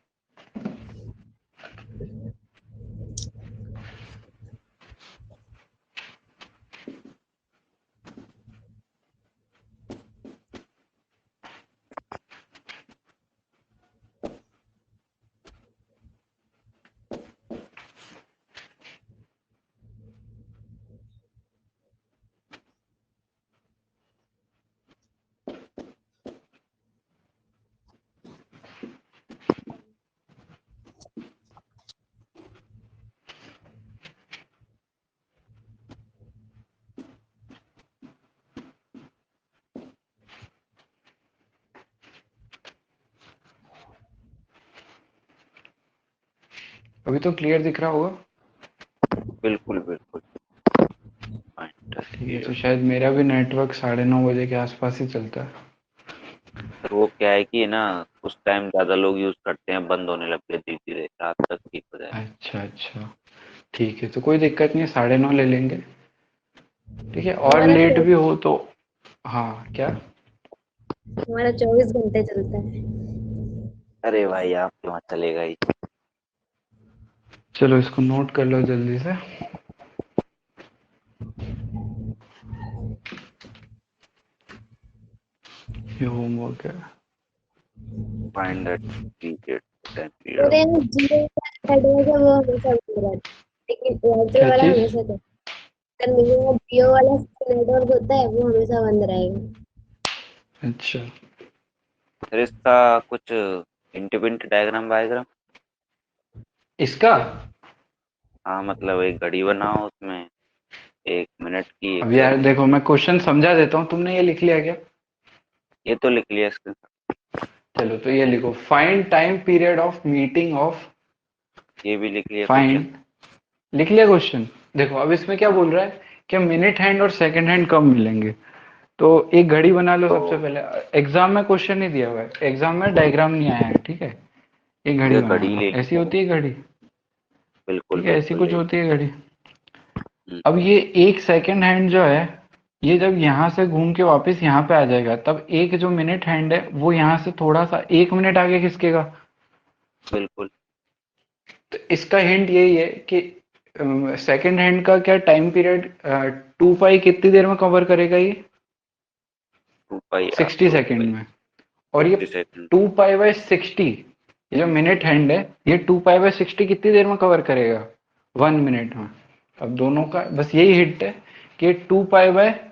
अभी तो क्लियर दिख रहा होगा? बिल्कुल बिल्कुल। ठीक है, तो शायद मेरा भी नेटवर्क 9:30 बजे के आसपास ही चलता है। सर वो क्या है कि ना उस टाइम ज्यादा लोग यूज करते हैं, बंद होने लग गए धीरे धीरे, रात तक ठीक हो जाए। अच्छा अच्छा, ठीक है, तो कोई दिक्कत नहीं है, 9:30 ले लेंगे। ठीक है, और हमारा लेट चौ- भी हो तो, हाँ क्या? हमारा 24 घंटे चलता है। अरे भाई आपके वहाँ चलेगा ही। चलो इसको नोट कर लो जल्दी से। ये होमवर्क है। Find that period, time period मेरे ऑफ। यहाँ जियो का नेटवर्क है वो हमेशा बंद रहता है, लेकिन एयरटेल क्या वाला चीज? हमेशा चलता है। अगर मेरे यहाँ जियो वाला नेटवर्क होता है वो हमेशा बंद रहेगा। अच्छा, फिर इसका कुछ इंडिपेंडेंट डायग्राम वायग्राम। इसका? हाँ मतलब एक घड़ी बनाओ, उसमें 1 मिनट की, एक अब यार सेकंड देखो, मैं क्वेश्चन समझा देता हूँ, तुमने ये लिख लिया क्या? ये तो लिख लिया इसके। चलो तो ये लिखो, find time period of meeting of, ये भी लिख लिया क्वेश्चन। फाइंड, लिख लिया क्वेश्चन। देखो अब इसमें क्या हाँ बोल रहा है कि मिनट हैंड और सेकंड हैंड कब मिलेंगे। तो एक घड़ी बना लो तो सबसे पहले। एग्जाम में क्वेश्चन नहीं दिया हुआ है, एग्जाम में डायग्राम नहीं आया है, ठीक है। एक घड़ी ये बना घड़ी लो, ले ऐसी लिया। होती है घड़ी। बिल्कुल ठीक है, ऐसी बिल्कुल कुछ ले होती है घड़ी। लिया। अब ये एक सेकंड हैंड जो है, ये जब यहाँ से घूम के वापस यहाँ पे आ जाएगा, तब एक जो मिनट हैंड है वो यहाँ से थोड़ा सा 1 मिनट आगे खिसकेगा। बिल्कुल। तो इसका हिंट यही है कि सेकंड हैंड का क्या टाइम पीरियड, 2 पाई कितनी देर में कवर करेगा ये? 2 पाई 60 सेकेंड में। और ये 60 सेकंड। 2 पाई बाय 60, ये जो मिनट हैंड है, ये 2 पाई बाय 60 कितनी देर में कवर करेगा? 1 मिनट में। अब दोनों का बस यही हिंट है कि 2 पाई बाय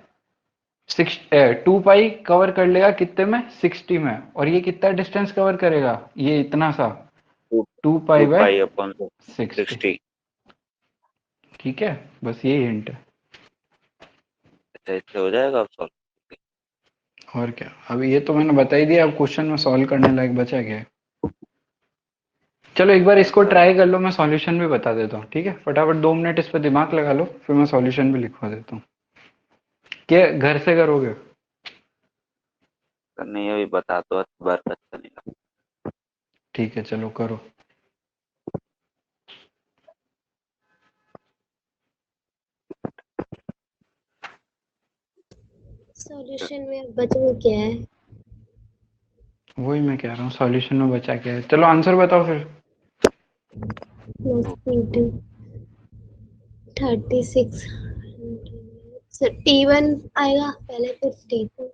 6, 2 पाई कवर कर लेगा कितने में, 60 में, और ये कितना डिस्टेंस कवर करेगा, ये इतना सा, two 2 pi by pi upon 60। 60। ठीक है, बस यही हिंट है। अच्छा इससे हो जाएगा अब सॉल्व। और क्या, अब ये तो मैंने बता ही दिया, अब क्वेश्चन में सॉल्व करने लायक बचा क्या है। चलो एक बार इसको सर ट्राई कर लो, मैं सॉल्यूशन भी बता देता हूँ, ठीक है। फटाफट 2 मिनट इस पर दिमाग लगा लो, फिर मैं सॉल्यूशन भी लिखवा देता हूँ। क्या घर से करोगे? नहीं अभी बता दो, बरकत चलेगा। ठीक है चलो करो। सॉल्यूशन में अब बचा ही क्या है? वही मैं कह रहा हूँ, सॉल्यूशन में बचा क्या है। चलो आंसर बताओ फिर। प्लस T2 36, T1 आएगा पहले, फिर T2,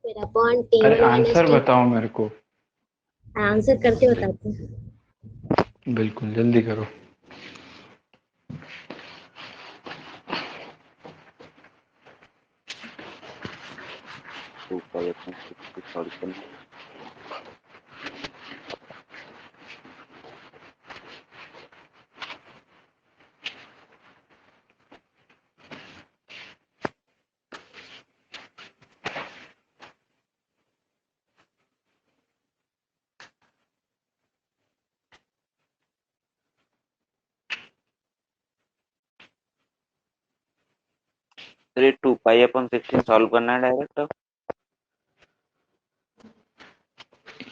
फिर अपॉन अरे T1 माइनस आंसर T। बताओ मेरे को। आंसर करके बताते हैं। बिल्कुल जल्दी करो। टू पाई अपॉन 60 सॉल्व करना। अरे 2 पाई अपॉन 16 सॉल्व करना है डायरेक्ट अब।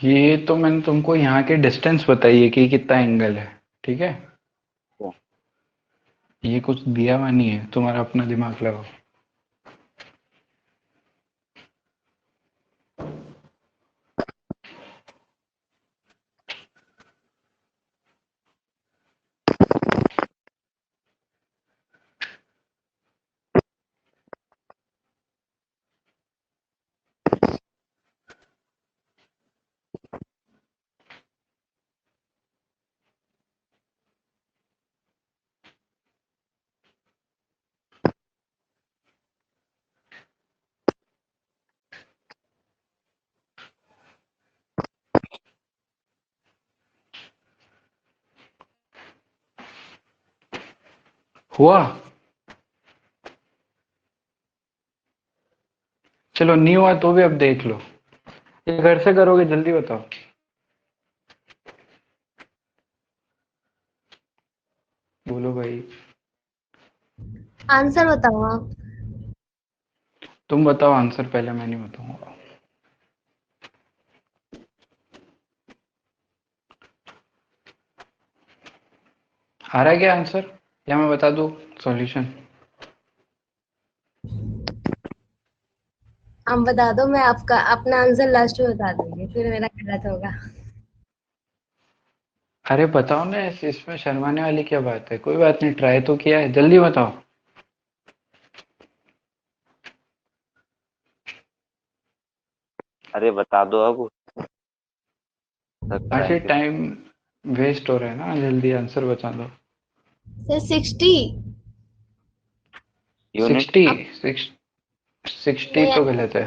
ये तो मैंने तुमको यहाँ के डिस्टेंस बताई है कि कितना एंगल है, ठीक है। तो ये कुछ दिया हुआ नहीं है, तुम्हारा अपना दिमाग लगाओ। हुआ। चलो नहीं हुआ तो भी अब देख लो, ये घर से करोगे, जल्दी बताओ। बोलो भाई। आंसर बताओ आप। तुम बताओ आंसर पहले, मैं नहीं बताऊंगा। आ रहा है क्या आंसर, या मैं बता दूं सॉल्यूशन। आप बता दो, मैं आपका अपना आंसर लास्ट में बता दूंगी, फिर मेरा गलत होगा। अरे बताओ ना, इसमें शर्माने वाली क्या बात है, कोई बात नहीं, ट्राई तो किया है, जल्दी बताओ। अरे बता दो अब, तक टाइम आखिर के। टाइम वेस्ट हो रहा है ना, जल्दी आंसर बता दो। सर 60। यूनिट। 60। अब 60 नहीं, तो गलत है।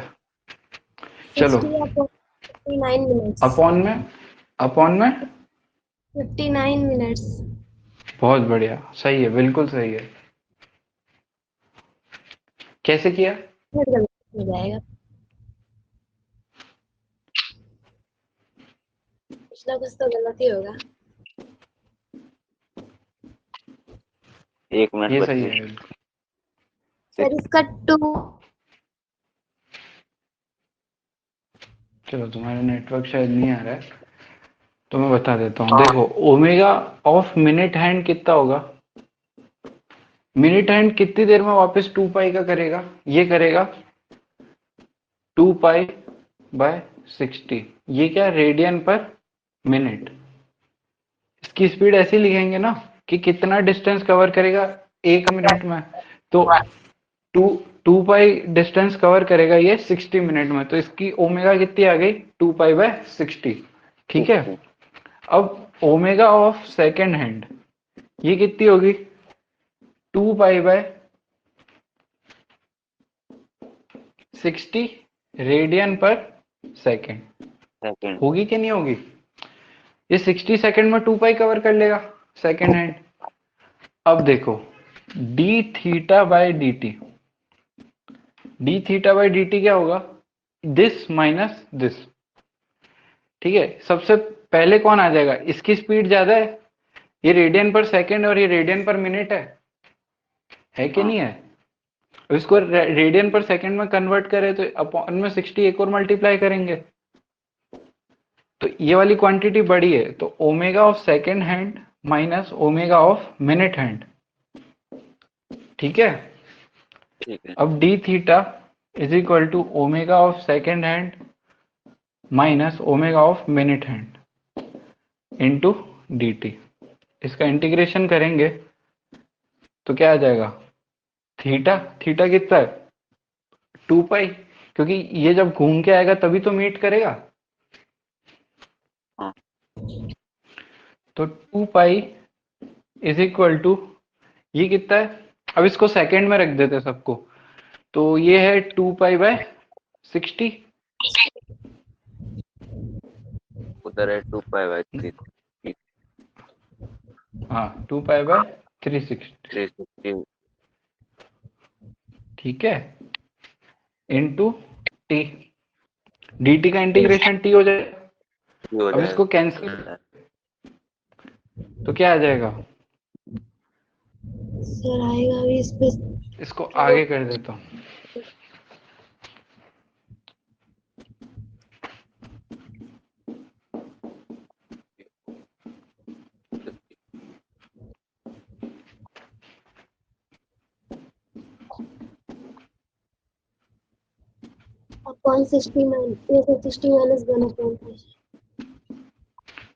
चलो 60 अपॉन 59 मिनट्स। अपॉन में 59 मिनट्स। बहुत बढ़िया, सही है, बिल्कुल सही है। कैसे किया। फिर गलत हो जाएगा, पिछला कुछ तो गलत ही होगा। 1 मिनट ये सही बचे। है बिल्कुल। सर इसका 2। चलो तुम्हारा नेटवर्क शायद नहीं आ रहा है, तो मैं बता देता हूँ। देखो ओमेगा ऑफ मिनट हैंड कितना होगा। मिनट हैंड कितनी देर में वापस 2 पाई का करेगा, ये करेगा 2 पाई/60। ये क्या, रेडियन पर मिनट। इसकी स्पीड ऐसे लिखेंगे ना कि कितना डिस्टेंस कवर करेगा 1 मिनट में, तो टू 2 पाई डिस्टेंस कवर करेगा ये 60 मिनट में, तो इसकी ओमेगा कितनी आ गई, 2 पाई/60। ठीक है। 60। अब ओमेगा ऑफ सेकेंड हैंड ये कितनी होगी, 2 पाई/60 रेडियन पर सेकेंड। सेकंड। होगी कि नहीं होगी। ये 60 सेकेंड में 2 पाई कवर कर लेगा सेकेंड हैंड। अब देखो D theta by D T, D theta by D T क्या होगा, दिस माइनस दिस। ठीक है, सबसे पहले कौन आ जाएगा, इसकी स्पीड ज्यादा है, ये रेडियन पर सेकेंड और ये रेडियन पर मिनट है कि हाँ। नहीं है। इसको रेडियन पर सेकंड में कन्वर्ट करें तो अपॉन में 60 एक और मल्टीप्लाई करेंगे, तो ये वाली क्वांटिटी बड़ी है, तो omega of second hand minus omega of minute hand. ठीक है, ठीक है। अब d theta is equal to omega of second hand minus omega of minute hand into D t. इसका इंटीग्रेशन करेंगे तो क्या आ जाएगा, थीटा, थीटा कितना है 2 पाई, क्योंकि ये जब घूम के आएगा तभी तो मीट करेगा। हाँ। तो 2 पाई इज इक्वल टू, ये कितना है, अब इसको सेकंड में रख देते सबको, तो ये है 2 पाई/60। उधर है 2 पाई/3 हाँ 2 पाई/360, 360 ठीक है, इंटू टी, डी टी का इंटीग्रेशन टी हो जाएगा। हो अब इसको कैंसिल तो क्या आ जाएगा, सर आएगा अभी इस पे। इसको आगे कर देता हूँ। अपॉन 60 ये 60 माइनस 1/5।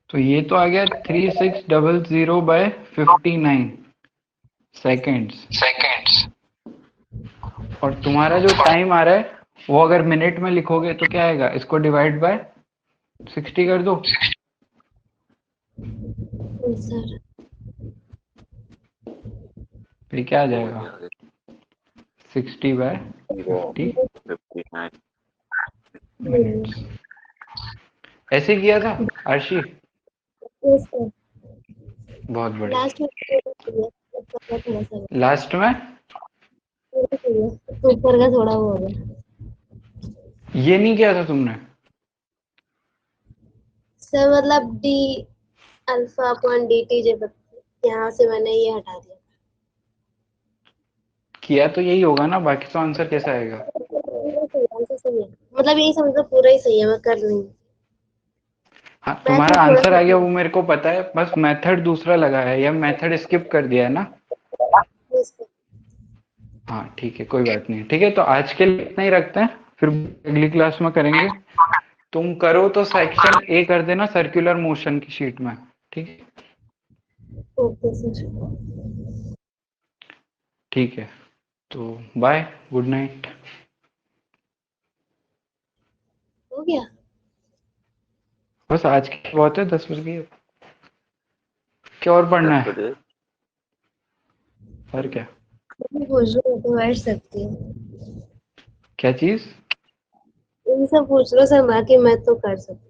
तो ये तो आ गया 3600/59 सेकेंड्स। और तुम्हारा जो टाइम आ रहा है वो अगर मिनट में लिखोगे तो क्या आएगा, इसको डिवाइड बाय 60 कर दो। सर फिर क्या आ जाएगा 60/50 59 मिनट्स। ऐसे किया था अर्शी, यस सर, बहुत बढ़िया। लास्ट में थोड़ा सा लास्ट में ऊपर का थोड़ा वो हो गया ये नहीं किया था तुमने, सर, मतलब D alpha upon D T जब यहाँ से मैंने ये हटा दिया। किया तो यही होगा ना, बाकी तो आंसर कैसा आएगा। आंसर सही है, मतलब यही समझो पूरा ही सही है, मैं कर रही हूँ। हाँ मैं तुम्हारा थोड़ा आंसर आ गया सा वो मेरे को पता है, बस मेथड दूसरा लगा है या मेथड स्किप कर दिया है ना। हाँ ठीक है, कोई बात नहीं, ठीक है, तो आज के लिए इतना ही रखते हैं, फिर अगली क्लास में करेंगे। तुम करो तो सेक्शन ए कर देना सर्कुलर मोशन की शीट में, ठीक है। ओके सर, ठीक है, तो बाय, गुड नाइट। हो गया। बस आज की बहुत है, 10 बज गई, क्या और पढ़ना 10 है, बजे और क्या, मैं पूछ रही हूँ तो बैठ सकती हूँ। क्या चीज। इनसे पूछ लो सर, बाकी मैं तो कर सकती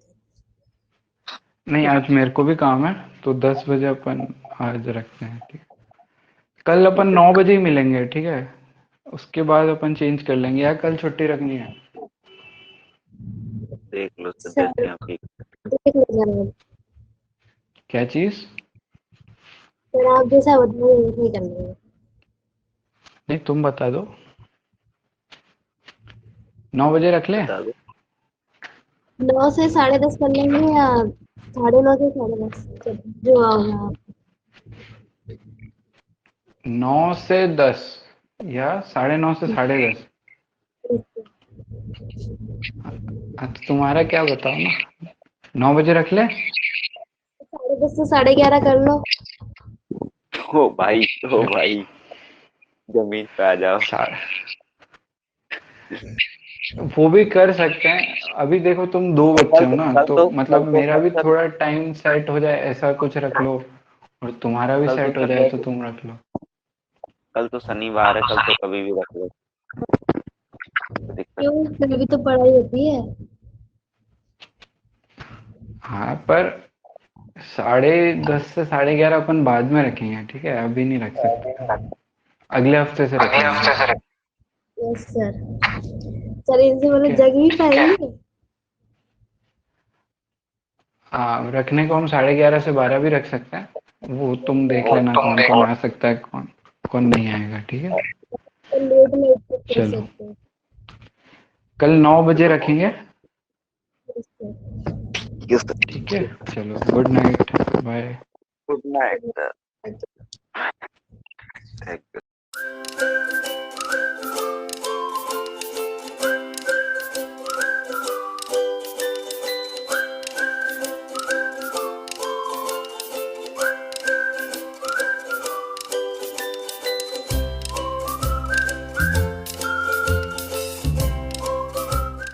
नहीं आज मेरे को भी काम है, तो 10 बजे अपन आज रखते हैं, ठीक है। कल अपन 9 बजे ही मिलेंगे, ठीक है, उसके बाद अपन चेंज कर लेंगे, या कल छुट्टी रखनी है। देख लो हूँ तो सर। जैसे आप देख लो जरा, क्या चीज। सर आप जैसा बताओ नहीं करना है। नहीं तुम बता दो, 9 बजे रख ले। बता दो। 9 से 10:30 कर लेंगे या 9:30 से 10:30, जो होगा। 9 से 10 या 9:30 से 10:30। हाँ तो तुम्हारा क्या बताओ ना, 9 बजे रख ले। 10:30 से 11:30 कर लो। ओ भाई जमीन पे आ जाओ। वो भी कर सकते हैं, अभी देखो तुम दो बच्चे हो ना, तो मतलब मेरा भी थोड़ा टाइम सेट हो जाए ऐसा कुछ रख लो, और तुम्हारा भी कल तो सेट हो जाए तो तुम रख लो। कल तो शनिवार है, कल तो कभी भी रख लो, कोई दिक्कत क्यों, नहीं। फिर भी तो पढ़ाई होती है। हाँ पर 10:30 से 11:30 अपन बाद में रखेंगे, ठीक है, अभी नहीं रख सकते, अगले हफ्ते से रखेंगे। यस सर, चलिए इनसे ठीक मतलब है, जग ही पाएंगे। हाँ रखने को हम 11:30 से 12 भी रख सकते हैं, वो तुम देख लेना कौन कौन आ सकता है, कौन कौन नहीं आएगा, ठीक है। लेट नाइट कर चलो सकते हैं। कल 9 बजे रखेंगे, Yes, sir. यस ठीक है? चलो good night, bye. Good night Good sir, night. Thank you.